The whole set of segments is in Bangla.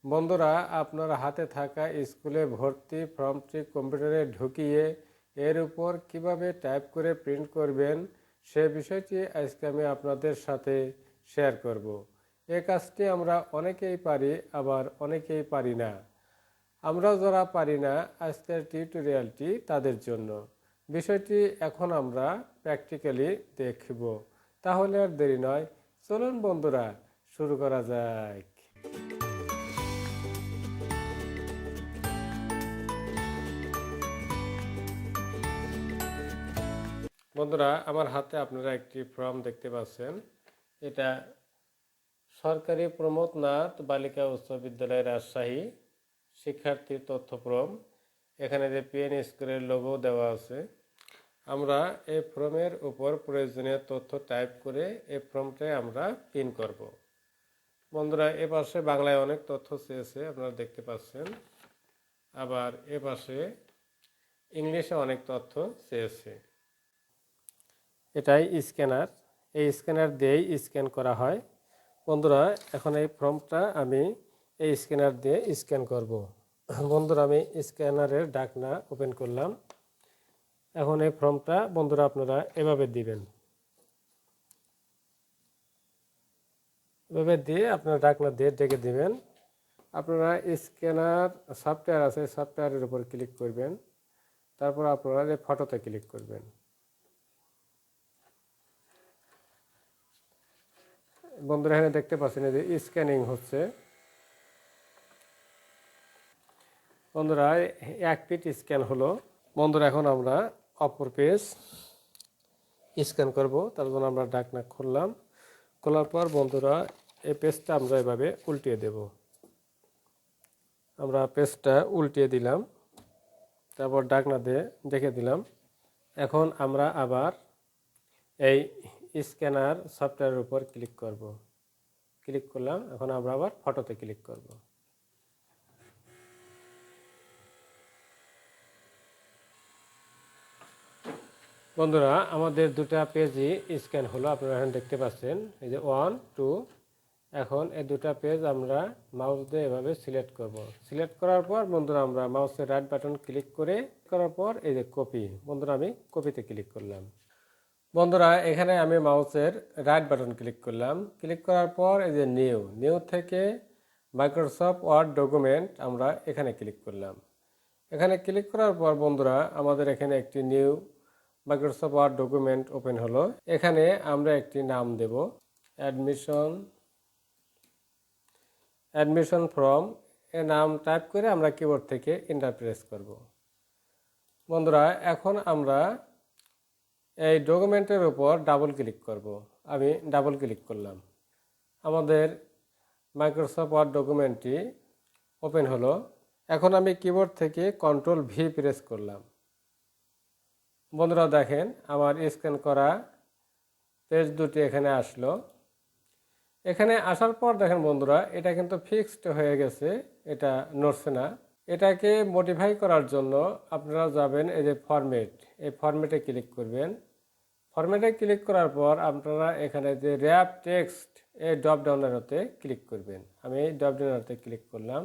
বন্ধুরা, আপনার হাতে থাকা স্কুলে ভর্তি ফর্মটি কম্পিউটারে ঢুকিয়ে এর উপর কিভাবে টাইপ করে প্রিন্ট করবেন সে বিষয়টি আজকে আমি আপনাদের সাথে শেয়ার করব। এই কাজটি আমরা অনেকেই পারি, আবার অনেকেই পারি না। আমরা যারা পারি না, আজকের টিউটোরিয়ালটি তাদের জন্য। বিষয়টি এখন আমরা প্র্যাকটিক্যালি দেখব। তাহলে আর দেরি নয়, চলুন বন্ধুরা শুরু করা যাক। বন্ধুরা, আমার হাতে আপনারা একটি ফর্ম দেখতে পাচ্ছেন। এটা সরকারি প্রমোদনাথ বালিকা উচ্চ বিদ্যালয় রাজশাহী শিক্ষার্থীর তথ্য ফর্ম। এখানে যে পিএন স্কুলের লোগো দেওয়া আছে। আমরা এই ফর্মের উপর প্রয়োজনীয় তথ্য টাইপ করে এই ফর্মটাই আমরা পিন করব। বন্ধুরা, এ পাশে বাংলায় অনেক তথ্য চেয়েছে, আপনারা দেখতে পাচ্ছেন। আবার এ পাশে ইংলিশে অনেক তথ্য চেয়েছে। এটাই স্ক্যানার। এই স্ক্যানার দিয়েই স্ক্যান করা হয়। বন্ধুরা, এখন এই ফর্মটা আমি এই স্ক্যানার দিয়ে স্ক্যান করব। বন্ধুরা, আমি স্ক্যানারের ঢাকনা ওপেন করলাম। এখন এই ফর্মটা বন্ধুরা আপনারা এভাবে দিবেন। এভাবে দিয়ে আপনারা ঢাকনা দিয়ে ঢেকে দিবেন। আপনারা স্ক্যানার সফটওয়্যার আছে, সফটওয়্যারের উপর ক্লিক করবেন। তারপর আপনারা এই ফটোতে ক্লিক করবেন। বন্ধুরা, এখানে দেখতে পাচ্ছেন যে স্ক্যানিং হচ্ছে। বন্ধুরা, এক পিট স্ক্যান হলো। বন্ধুরা, এখন আমরা অপর পেজ স্ক্যান করব। তার জন্য আমরা ঢাকনা খুললাম। খোলার পর বন্ধুরা এই পেজটা আমরা এভাবে উল্টিয়ে দেব। আমরা পেজটা উল্টিয়ে দিলাম, তারপর ঢাকনা দিয়ে ঢেকে দিলাম। এখন আমরা আবার এই স্ক্যানার সফটওয়্যারের উপর ক্লিক করব। ক্লিক করলাম। এখন আমরা আবার ফটোতে ক্লিক করব। বন্ধুরা, আমাদের দুটা পেজই স্ক্যান হলো। আপনারা এখন দেখতে পাচ্ছেন এই যে 1, 2। এখন এই দুটা পেজ আমরা মাউস দিয়ে এভাবে সিলেক্ট করব। সিলেক্ট করার পর বন্ধুরা আমরা মাউসের রাইট বাটন ক্লিক করার পর এই যে কপি। বন্ধুরা, আমি কপিতে ক্লিক করলাম। বন্ধুরা, এখানে আমি মাউসের রাইট বাটন ক্লিক করলাম। ক্লিক করার পর এই যে নিউ থেকে মাইক্রোসফট ওয়ার্ড ডকুমেন্ট আমরা এখানে ক্লিক করলাম। এখানে ক্লিক করার পর বন্ধুরা আমাদের এখানে একটি new Microsoft Word document open হলো। এখানে আমরা একটি নাম দেব, অ্যাডমিশন ফর্ম। এর নাম টাইপ করে আমরা কিবোর্ড থেকে এন্টার প্রেস করব। বন্ধুরা, এখন আমরা এই ডকুমেন্টের উপর ডাবল ক্লিক করব। আমি ডাবল ক্লিক করলাম। আমাদের মাইক্রোসফট ওয়ার্ড ডকুমেন্টটি ওপেন হলো। এখন আমি কিবোর্ড থেকে কন্ট্রোল-V প্রেস করলাম। বন্ধুরা দেখেন, আমার স্ক্যান করা পেজ দুটি এখানে আসলো। এখানে আসার পর দেখেন বন্ধুরা, এটা কিন্তু ফিক্সড হয়ে গেছে, এটা নড়ছে না। এটাকে মডিফাই করার জন্য আপনারা যাবেন এই যে ফরম্যাট, এই ফরম্যাটে ক্লিক করবেন। ফরম্যাটে ক্লিক করার পর আপনারা এখানে যে র্যাপ টেক্সট এই ড্রপ ডাউনারতে ক্লিক করবেন। আমি এই ড্রপ ডাউনারতে ক্লিক করলাম।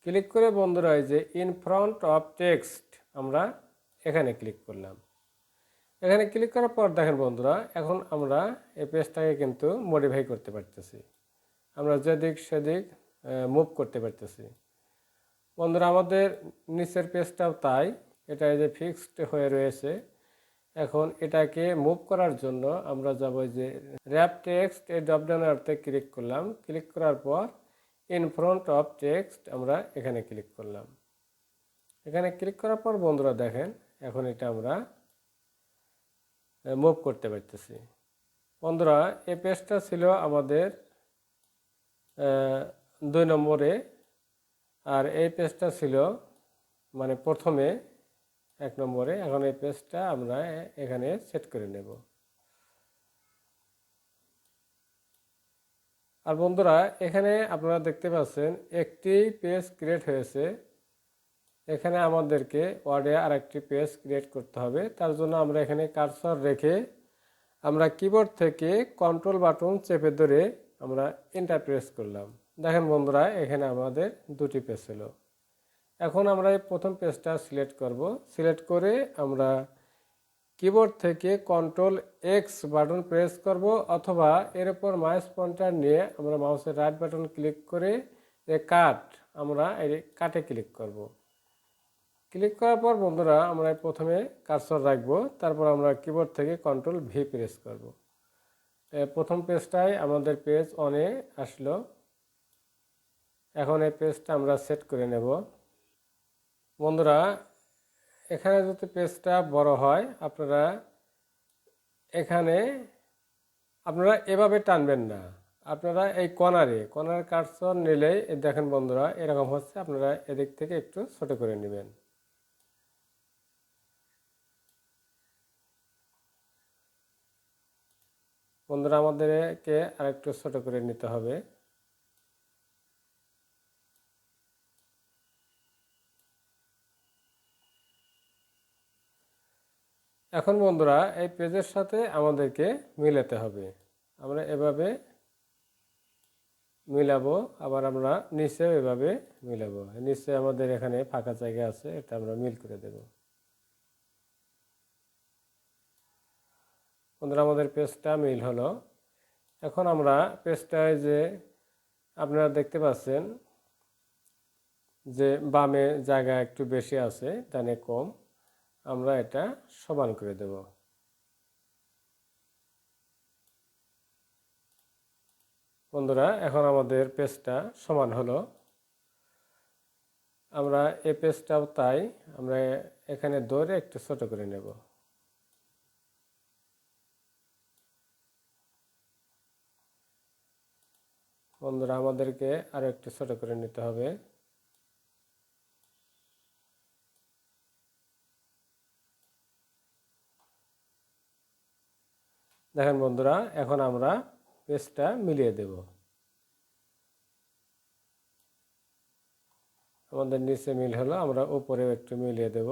ক্লিক করে বন্ধুরা এই যে ইন ফ্রন্ট অফ টেক্সট আমরা এখানে ক্লিক করলাম। এখানে ক্লিক করার পর দেখেন বন্ধুরা, এখন আমরা এই পেজটাকে কিন্তু মডিফাই করতে পারতেছি। আমরা যেদিক সেদিক মুভ করতে পারতেছি। বন্ধুরা, আমাদের নিচের পেজটাও তাই, এটা এই যে ফিক্সড হয়ে রয়েছে। এখন এটাকে মুভ করার জন্য আমরা যাব যে র্যাপ টেক্সট এই ড্রপ ডাউনারতে ক্লিক করলাম। ক্লিক করার পর ইন ফ্রন্ট অফ টেক্সট আমরা এখানে ক্লিক করলাম। এখানে ক্লিক করার পর বন্ধুরা দেখেন, এখন এটা আমরা মুভ করতে পারতেছি। বন্ধুরা, এই পেজটা ছিল আমাদের 2 নম্বরে, আর এই পেজটা ছিল মানে প্রথমে 1 নম্বরে। এখন এই পেজটা আমরা এখানে সেট করে নেব। আর বন্ধুরা, এখানে আপনারা দেখতে পাচ্ছেন একটি পেজ ক্রিয়েট হয়েছে। এখানে আমাদেরকে ওয়ার্ডে আরেকটি পেজ ক্রিয়েট করতে হবে। তার জন্য আমরা এখানে কার্সর রেখে আমরা কিবোর্ড থেকে কন্ট্রোল বাটন চেপে ধরে আমরা এন্টার প্রেস করলাম। দেখেন বন্ধুরা, এখানে আমাদের দুটি পেজ হলো। এখন আমরা এই প্রথম পেজটা সিলেক্ট করব। সিলেক্ট করে আমরা কিবোর্ড থেকে Ctrl+X বাটন প্রেস করব, অথবা এর উপর মাউস পয়েন্টার নিয়ে আমরা মাউসের রাইট বাটন ক্লিক করে কাট, আমরা এই কাটে ক্লিক করব। ক্লিক করার পর বন্ধুরা আমরা প্রথমে কার্সর রাখবো, তারপর আমরা কিবোর্ড থেকে Ctrl+V প্রেস করব। প্রথম পেজটাই আমাদের পেজ অনে আসলো। এখন এই পেজটা আমরা সেট করে নেব। বন্ধুরা, এখানে যদি পেজটা বড় হয় এখানে আপনারা এভাবে টানবেন না, আপনারা এই কর্নারে কার্সর নিলেই দেখেন বন্ধুরা এরকম হচ্ছে, আপনারা এদিক থেকে একটু ছোট করে নেবেন। বন্ধুরা, আমাদেরকে আরেকটু ছোট করে নিতে হবে। এখন বন্ধুরা এই পেজের সাথে আমাদেরকে মিলাতে হবে। আমরা এভাবে মিলাবো, আবার আমরা নিচেও এভাবে মিলাবো। নিচে আমাদের এখানে ফাঁকা জায়গা আছে, এটা আমরা মিল করে দেব। বন্ধুরা, আমাদের পেজটা মিল হলো। এখন আমরা পেজটায় যে আপনারা দেখতে পাচ্ছেন যে বামে জায়গা একটু বেশি আছে, ডানে কম, আমরা এটা সমান করে দেব। বন্ধুরা, এখন আমাদের পেজটা সমান হলো। আমরা এই পেজটাও তাই, আমরা এখানে ধরে একটু ছোট করে নেব। বন্ধুরা, আমাদেরকে আরো একটু ছোট করে নিতে হবে। দেখেন বন্ধুরা, এখন আমরা পেজটা মিলিয়ে দেব। আমাদের নিচে মিল হলো, আমরা উপরেও একটু মিলিয়ে দেব।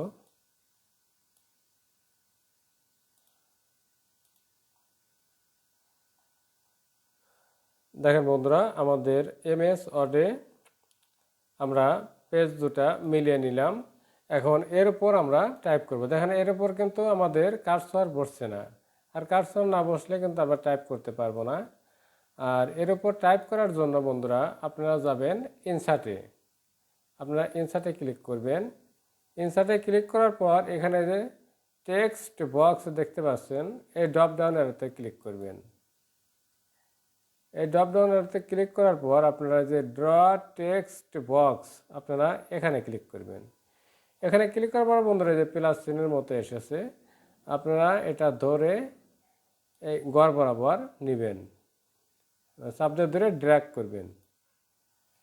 দেখেন বন্ধুরা, আমাদের এমএস ওয়ার্ডে আমরা পেজ দুটা মিলিয়ে নিলাম। এখন এর উপর আমরা টাইপ করব। দেখেন এর উপর কিন্তু আমাদের কার্সর বসছে না, আর কার্সর না বসলে কিন্তু আমরা টাইপ করতে পারবো না। আর এর উপর টাইপ করার জন্য বন্ধুরা আপনারা যাবেন ইনসার্টে, আপনারা ইনসার্টে ক্লিক করবেন। ইনসার্টে ক্লিক করার পর এখানে যে টেক্সট বক্স দেখতে পাচ্ছেন, এই ড্রপ ডাউন অ্যারোতে ক্লিক করবেন। এই ড্রপ ডাউন অ্যারোতে ক্লিক করার পর আপনারা যে ড্র টেক্সট বক্স, আপনারা এখানে ক্লিক করবেন। এখানে ক্লিক করার পর বন্ধুরা যে প্লাস চিহ্নের মতো এসেছে, আপনারা এটা ধরে এই গড় বরাবর নেবেন, সাবজেক্ট ধরে ড্র্যাগ করবেন।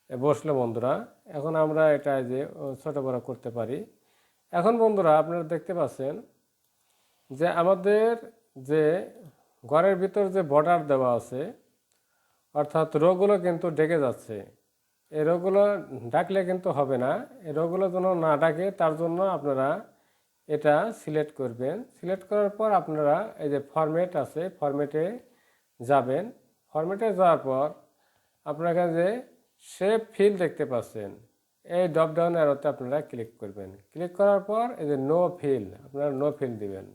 বসলো বন্ধুরা। এখন আমরা এটা যে ছোট বড় করতে পারি। এখন বন্ধুরা আপনারা দেখতে পাচ্ছেন যে আমাদের যে ঘরের ভিতর যে বর্ডার দেওয়া আছে, অর্থাৎ রোগুলো কিন্তু ডেকে যাচ্ছে। এই রোগুলো ডাকলে কিন্তু হবে না, এই রোগুলো যেন না ডাকে তার জন্য আপনারা এটা সিলেক্ট করবেন। সিলেক্ট করার পর আপনারা এই যে ফরম্যাট আছে, ফরম্যাটে যাবেন। ফরম্যাটে যাওয়ার পর আপনারা যে শেপ ফিল দেখতে পাচ্ছেন, এই ড্রপ ডাউন অ্যারোতে আপনারা ক্লিক করবেন। ক্লিক করার পর এই যে নো ফিল, আপনারা নো ফিল দিবেন।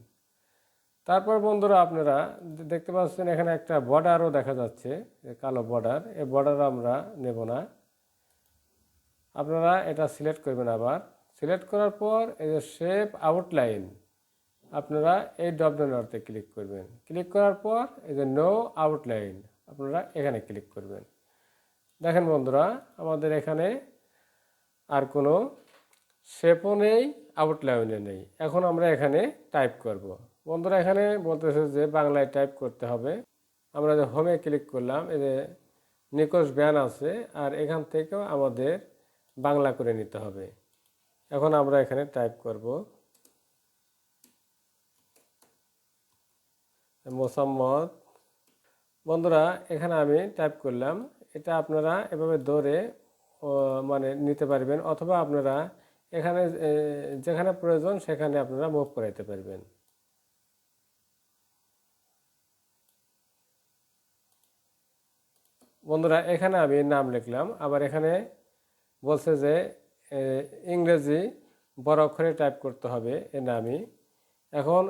তারপর বন্ধুরা আপনারা দেখতে পাচ্ছেন এখানে একটা বর্ডারও দেখা যাচ্ছে, কালো বর্ডার। এই বর্ডার আমরা নেব না, আপনারা এটা সিলেক্ট করবেন। আবার সিলেক্ট করার পর এই যে শেপ আউটলাইন, আপনারা এই ড্রপ ডাউন অ্যারোতে ক্লিক করবেন। ক্লিক করার পর এই যে নো আউটলাইন, আপনারা এখানে ক্লিক করবেন। দেখেন বন্ধুরা, আমাদের এখানে আর কোনো শেপও নেই, আউটলাইনে নেই। এখন আমরা এখানে টাইপ করব। বন্ধুরা, এখানে বলতেছে যে বাংলায় টাইপ করতে হবে। আমরা যে হোমে ক্লিক করলাম, এই যে নিকোষ ব্যান আছে, আর এখান থেকেও আমাদের বাংলা করে নিতে হবে। এখন আমরা এখানে টাইপ করব মোসাম্মদ। বন্ধুরা, এখানে আমি টাইপ করলাম। এটা আপনারা এভাবে ধরে মানে নিতে পারবেন, অথবা আপনারা এখানে যেখানে প্রয়োজন সেখানে আপনারা মুভ করাইতে পারবেন। বন্ধুরা এখানে আমি নাম লিখলাম, আবার এখানে বলছে যে ইংরেজি বড় অক্ষরে টাইপ করতে হবে এ নামই। এখন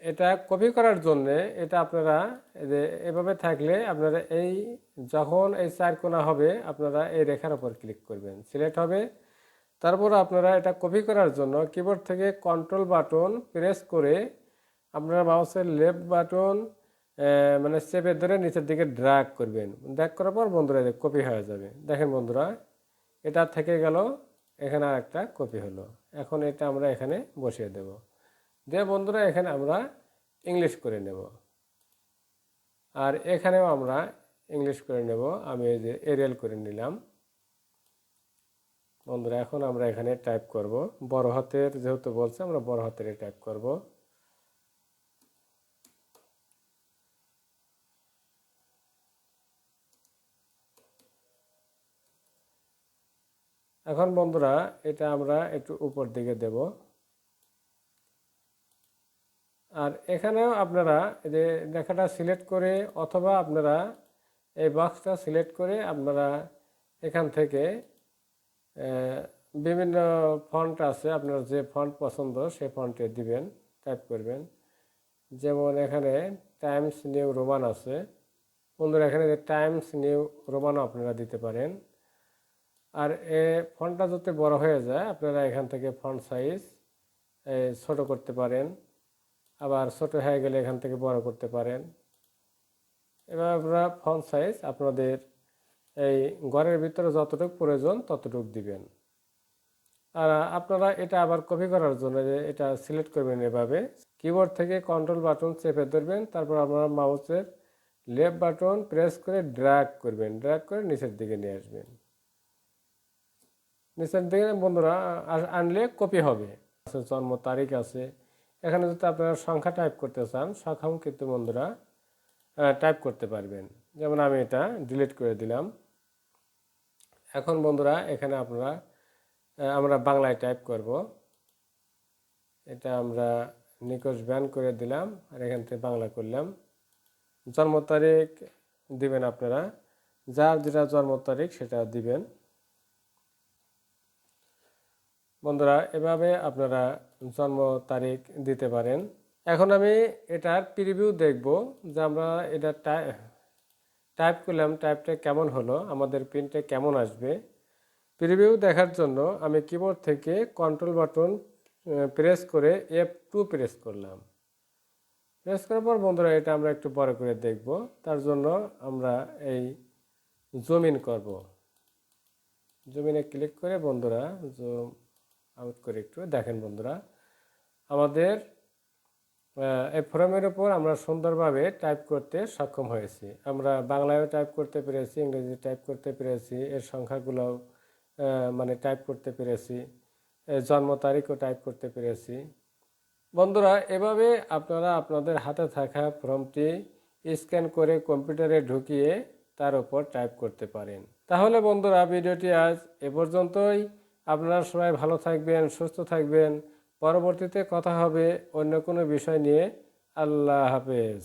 এটা কপি করার জন্য এটা আপনারা যে এভাবে থাকলে আপনারা এই যখন এই চার কোণা হবে আপনারা এই রেখার উপর ক্লিক করবেন, সিলেক্ট হবে। তারপর আপনারা এটা কপি করার জন্য কিবোর্ড থেকে কন্ট্রোল বাটন প্রেস করে আপনারা মাউসের লেফট বাটন মানে চেপে ধরে নিচের দিকে ড্র্যাগ করবেন। ড্র্যাগ করার পর বন্ধুরা কপি হয়ে যাবে। দেখেন বন্ধুরা এটা থেকে গেল, এখানে আর একটা কপি হলো। এখন এটা আমরা এখানে বসিয়ে দেব, দিয়ে বন্ধুরা এখানে আমরা ইংলিশ করে নেব, আর এখানেও আমরা ইংলিশ করে নেব। আমি এই যে এরিয়াল করে নিলাম। বন্ধুরা এখন আমরা এখানে টাইপ করব, বড় হাতের যেহেতু বলছে আমরা বড় হাতের টাইপ করব। এখন বন্ধুরা এটা আমরা একটু উপর দিকে দেব, আর এখানেও আপনারা যে লেখাটা সিলেক্ট করে অথবা আপনারা এই বক্সটা সিলেক্ট করে আপনারা এখান থেকে বিভিন্ন ফন্ট আছে, আপনার যে ফন্ট পছন্দ সেই ফন্টে দিবেন, টাইপ করবেন। যেমন এখানে টাইমস নিউ রোমান আছে, বন্ধুরা এখানে টাইমস নিউ রোমানও আপনারা দিতে পারেন। আর এ ফন্টটা যাতে বড় হয়ে যায় আপনারা এখান থেকে ফন্ট সাইজ ছোট করতে পারেন, আবার ছোট হয়ে গেলে এখান থেকে বড় করতে পারেন। এবার আপনারা ফন্ট সাইজ আপনাদের এই ঘরের ভিতরে যতটুকু প্রয়োজন ততটুকু দিবেন। আর আপনারা এটা আবার কপি করার জন্য এটা সিলেক্ট করবেন এভাবে, কিবোর্ড থেকে কন্ট্রোল বাটন চেপে ধরবেন, তারপর আপনারা মাউসের লেফট বাটন প্রেস করে ড্র্যাগ করবেন, ড্র্যাগ করে নিচের দিকে নিয়ে আসবেন। নিচের দিকে বন্ধুরা আনলে কপি হবে। জন্ম তারিখ আছে, এখানে যদি আপনারা সংখ্যা টাইপ করতে চান সংখ্যাও কিন্তু বন্ধুরা টাইপ করতে পারবেন। যেমন আমি এটা ডিলিট করে দিলাম। এখন বন্ধুরা এখানে আমরা বাংলায় টাইপ করব। এটা আমরা নিকোজ ব্যান করে দিলাম, আর এখান থেকে বাংলা করলাম। জন্ম তারিখ দিবেন আপনারা, যার যেটা জন্ম তারিখ সেটা দিবেন। বন্ধুরা এভাবে আপনারা জন্ম তারিখ দিতে পারেন। এখন আমি এটার প্রিভিউ দেখব যে আমরা এটা টাইপ করলাম, টাইপটা কেমন হলো, আমাদের প্রিন্টে কেমন আসবে। প্রিভিউ দেখার জন্য আমি কিবোর্ড থেকে কন্ট্রোল বাটন প্রেস করে F2 প্রেস করলাম। প্রেস করার পর বন্ধুরা এটা আমরা একটু বড় করে দেখব। তার জন্য আমরা এই জুম ইন করব, জুম ইনে ক্লিক করে বন্ধুরা জুম আউট করে একটু দেখেন। বন্ধুরা আমাদের এই ফর্মের উপর আমরা সুন্দরভাবে টাইপ করতে সক্ষম হয়েছি। আমরা বাংলায়ও টাইপ করতে পেরেছি, ইংরেজি টাইপ করতে পেরেছি, এর সংখ্যাগুলো মানে টাইপ করতে পেরেছি, জন্ম তারিখও টাইপ করতে পেরেছি। বন্ধুরা এভাবে আপনারা আপনাদের হাতে থাকা ফর্মটি স্ক্যান করে কম্পিউটারে ঢুকিয়ে তার উপর টাইপ করতে পারেন। তাহলে বন্ধুরা ভিডিওটি আজ এ পর্যন্তই। আপনারা সবাই ভালো থাকবেন, সুস্থ থাকবেন। পরবর্তীতে কথা হবে অন্য কোনো বিষয় নিয়ে। আল্লাহ হাফেজ।